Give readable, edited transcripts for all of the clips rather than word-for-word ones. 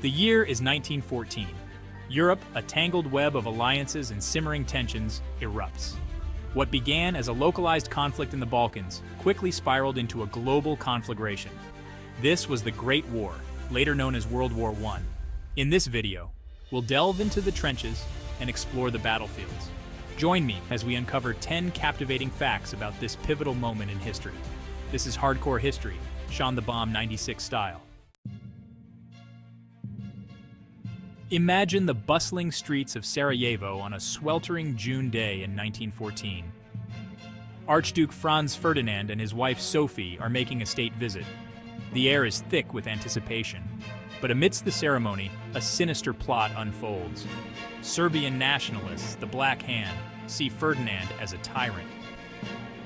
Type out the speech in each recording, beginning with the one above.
The year is 1914. Europe, a tangled web of alliances and simmering tensions, erupts. What began as a localized conflict in the Balkans quickly spiraled into a global conflagration. This was the Great War, later known as World War I. In this video, we'll delve into the trenches and explore the battlefields. Join me as we uncover 10 captivating facts about this pivotal moment in history. This is Hardcore History, Sean the Bomb 96 style. Imagine the bustling streets of Sarajevo on a sweltering June day in 1914. Archduke Franz Ferdinand and his wife Sophie are making a state visit. The air is thick with anticipation. But amidst the ceremony, a sinister plot unfolds. Serbian nationalists, the Black Hand, see Ferdinand as a tyrant.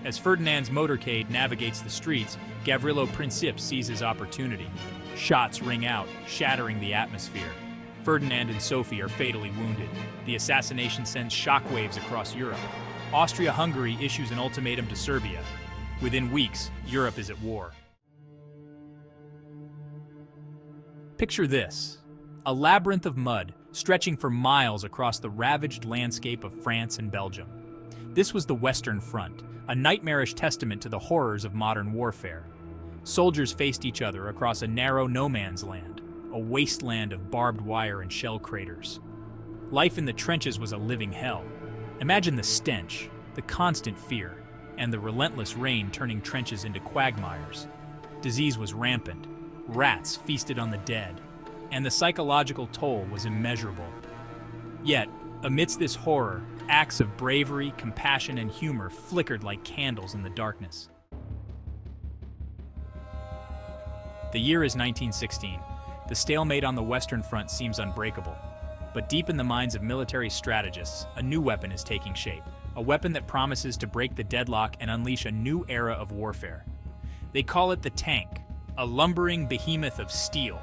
As Ferdinand's motorcade navigates the streets, Gavrilo Princip seizes opportunity. Shots ring out, shattering the atmosphere. Ferdinand and Sophie are fatally wounded. The assassination sends shockwaves across Europe. Austria-Hungary issues an ultimatum to Serbia. Within weeks, Europe is at war. Picture this: a labyrinth of mud stretching for miles across the ravaged landscape of France and Belgium. This was the Western Front, a nightmarish testament to the horrors of modern warfare. Soldiers faced each other across a narrow no-man's land, a wasteland of barbed wire and shell craters. Life in the trenches was a living hell. Imagine the stench, the constant fear, and the relentless rain turning trenches into quagmires. Disease was rampant, rats feasted on the dead, and the psychological toll was immeasurable. Yet, amidst this horror, acts of bravery, compassion, and humor flickered like candles in the darkness. The year is 1916. The stalemate on the Western Front seems unbreakable. But deep in the minds of military strategists, a new weapon is taking shape. A weapon that promises to break the deadlock and unleash a new era of warfare. They call it the tank, a lumbering behemoth of steel,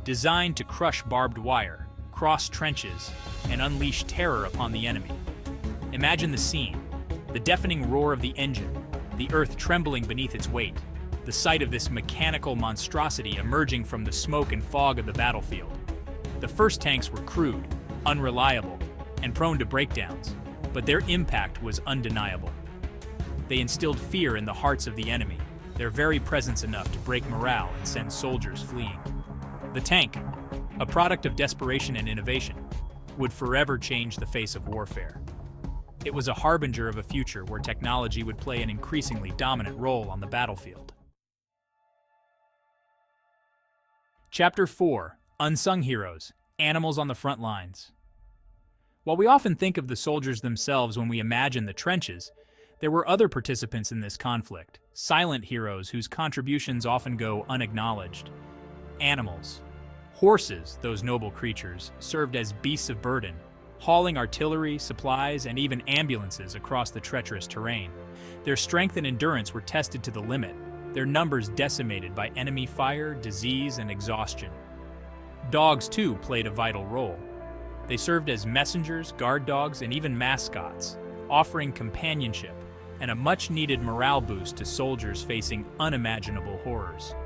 designed to crush barbed wire, cross trenches, and unleash terror upon the enemy. Imagine the scene: the deafening roar of the engine, the earth trembling beneath its weight, the sight of this mechanical monstrosity emerging from the smoke and fog of the battlefield. The first tanks were crude, unreliable, and prone to breakdowns, but their impact was undeniable. They instilled fear in the hearts of the enemy, their very presence enough to break morale and send soldiers fleeing. The tank, a product of desperation and innovation, would forever change the face of warfare. It was a harbinger of a future where technology would play an increasingly dominant role on the battlefield. Chapter 4: Unsung Heroes, Animals on the Front Lines. While we often think of the soldiers themselves when we imagine the trenches, there were other participants in this conflict, silent heroes whose contributions often go unacknowledged. Animals. Horses, those noble creatures, served as beasts of burden, hauling artillery, supplies, and even ambulances across the treacherous terrain. Their strength and endurance were tested to the limit, their numbers decimated by enemy fire, disease, and exhaustion. Dogs, too, played a vital role. They served as messengers, guard dogs, and even mascots, offering companionship and a much-needed morale boost to soldiers facing unimaginable horrors.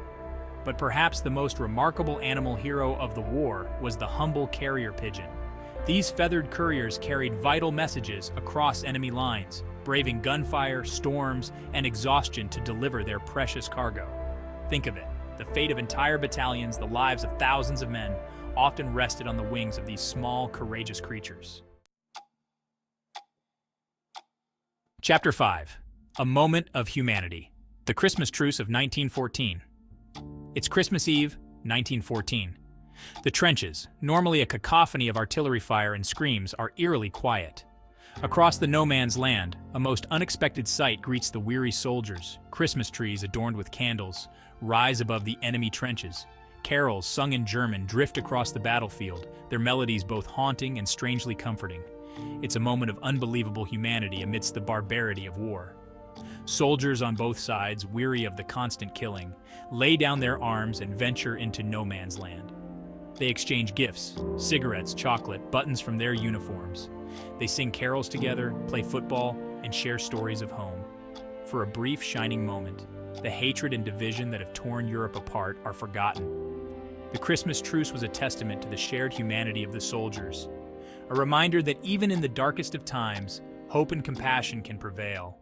But perhaps the most remarkable animal hero of the war was the humble carrier pigeon. These feathered couriers carried vital messages across enemy lines, braving gunfire, storms, and exhaustion to deliver their precious cargo. Think of it, the fate of entire battalions, the lives of thousands of men, often rested on the wings of these small, courageous creatures. Chapter 5: A Moment of Humanity. The Christmas Truce of 1914. It's Christmas Eve, 1914. The trenches, normally a cacophony of artillery fire and screams, are eerily quiet. Across the no-man's land, a most unexpected sight greets the weary soldiers. Christmas trees adorned with candles rise above the enemy trenches. Carols sung in German drift across the battlefield, their melodies both haunting and strangely comforting. It's a moment of unbelievable humanity amidst the barbarity of war. Soldiers on both sides, weary of the constant killing, lay down their arms and venture into no man's land. They exchange gifts, cigarettes, chocolate, buttons from their uniforms. They sing carols together, play football, and share stories of home. For a brief, shining moment, the hatred and division that have torn Europe apart are forgotten. The Christmas truce was a testament to the shared humanity of the soldiers, a reminder that even in the darkest of times, hope and compassion can prevail.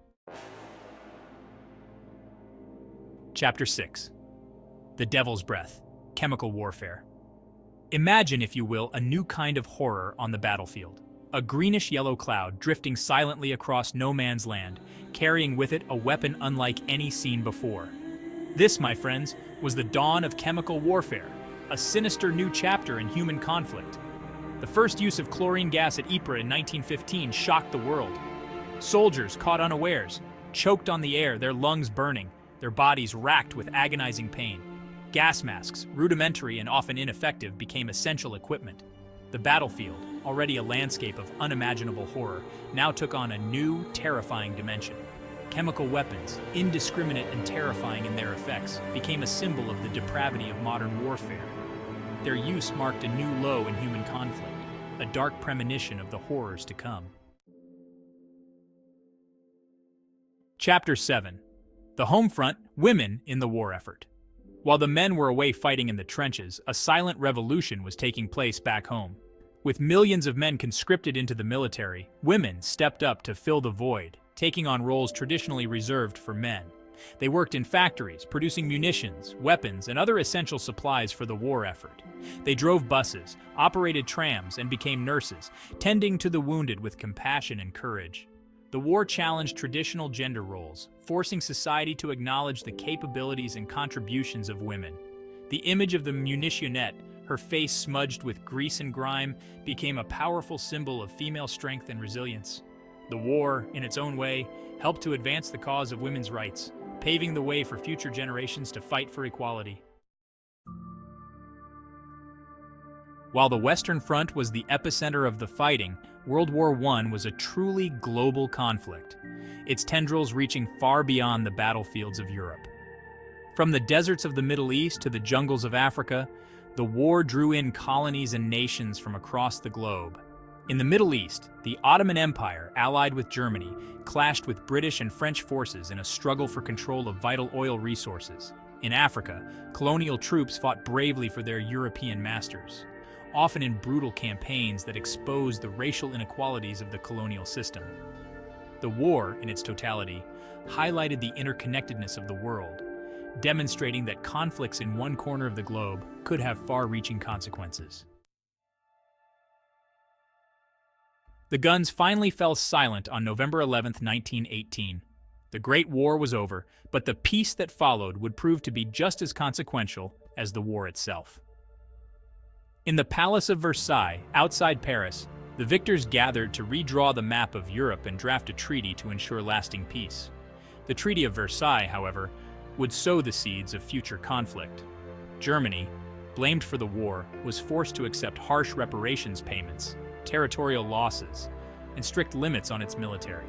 Chapter 6. The Devil's Breath, Chemical Warfare. Imagine, if you will, a new kind of horror on the battlefield. A greenish-yellow cloud drifting silently across no man's land, carrying with it a weapon unlike any seen before. This, my friends, was the dawn of chemical warfare, a sinister new chapter in human conflict. The first use of chlorine gas at Ypres in 1915 shocked the world. Soldiers, caught unawares, choked on the air, their lungs burning, their bodies racked with agonizing pain. Gas masks, rudimentary and often ineffective, became essential equipment. The battlefield, already a landscape of unimaginable horror, now took on a new, terrifying dimension. Chemical weapons, indiscriminate and terrifying in their effects, became a symbol of the depravity of modern warfare. Their use marked a new low in human conflict, a dark premonition of the horrors to come. Chapter 7. The Home Front, Women in the War Effort. While the men were away fighting in the trenches, a silent revolution was taking place back home. With millions of men conscripted into the military, women stepped up to fill the void, taking on roles traditionally reserved for men. They worked in factories, producing munitions, weapons, and other essential supplies for the war effort. They drove buses, operated trams, and became nurses, tending to the wounded with compassion and courage. The war challenged traditional gender roles, forcing society to acknowledge the capabilities and contributions of women. The image of the munitionette, her face smudged with grease and grime, became a powerful symbol of female strength and resilience. The war, in its own way, helped to advance the cause of women's rights, paving the way for future generations to fight for equality. While the Western Front was the epicenter of the fighting, World War I was a truly global conflict, its tendrils reaching far beyond the battlefields of Europe. From the deserts of the Middle East to the jungles of Africa, the war drew in colonies and nations from across the globe. In the Middle East, the Ottoman Empire, allied with Germany, clashed with British and French forces in a struggle for control of vital oil resources. In Africa, colonial troops fought bravely for their European masters, often in brutal campaigns that exposed the racial inequalities of the colonial system. The war, in its totality, highlighted the interconnectedness of the world, demonstrating that conflicts in one corner of the globe could have far-reaching consequences. The guns finally fell silent on November 11, 1918. The Great War was over, but the peace that followed would prove to be just as consequential as the war itself. In the Palace of Versailles, outside Paris, the victors gathered to redraw the map of Europe and draft a treaty to ensure lasting peace. The Treaty of Versailles, however, would sow the seeds of future conflict. Germany, blamed for the war, was forced to accept harsh reparations payments, territorial losses, and strict limits on its military.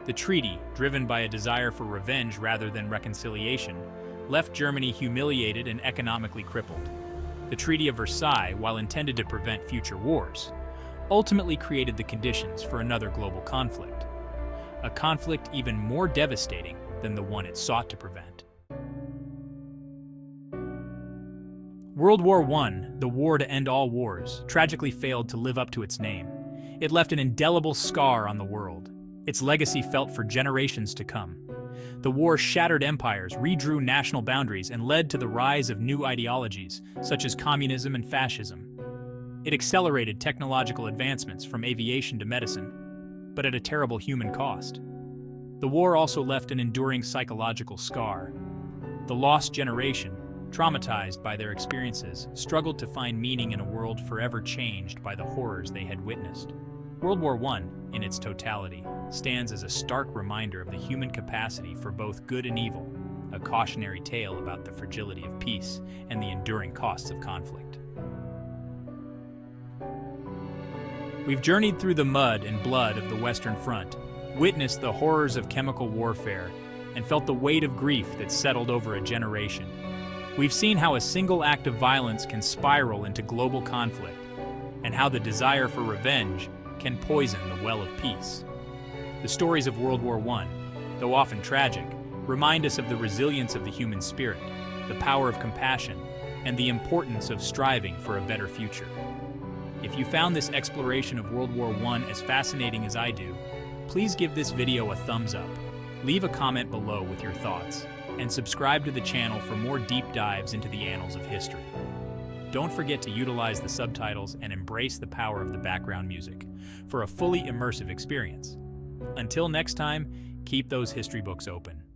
The treaty, driven by a desire for revenge rather than reconciliation, left Germany humiliated and economically crippled. The Treaty of Versailles, while intended to prevent future wars, ultimately created the conditions for another global conflict, a conflict even more devastating than the one it sought to prevent. World War I, the war to end all wars, tragically failed to live up to its name. It left an indelible scar on the world, its legacy felt for generations to come. The war shattered empires, redrew national boundaries, and led to the rise of new ideologies, such as communism and fascism. It accelerated technological advancements from aviation to medicine, but at a terrible human cost. The war also left an enduring psychological scar. The lost generation, traumatized by their experiences, struggled to find meaning in a world forever changed by the horrors they had witnessed. World War I, in its totality, stands as a stark reminder of the human capacity for both good and evil, a cautionary tale about the fragility of peace and the enduring costs of conflict. We've journeyed through the mud and blood of the Western Front, witnessed the horrors of chemical warfare, and felt the weight of grief that settled over a generation. We've seen how a single act of violence can spiral into global conflict, and how the desire for revenge can poison the well of peace. The stories of World War I, though often tragic, remind us of the resilience of the human spirit, the power of compassion, and the importance of striving for a better future. If you found this exploration of World War I as fascinating as I do, please give this video a thumbs up, leave a comment below with your thoughts, and subscribe to the channel for more deep dives into the annals of history. Don't forget to utilize the subtitles and embrace the power of the background music for a fully immersive experience. Until next time, keep those history books open.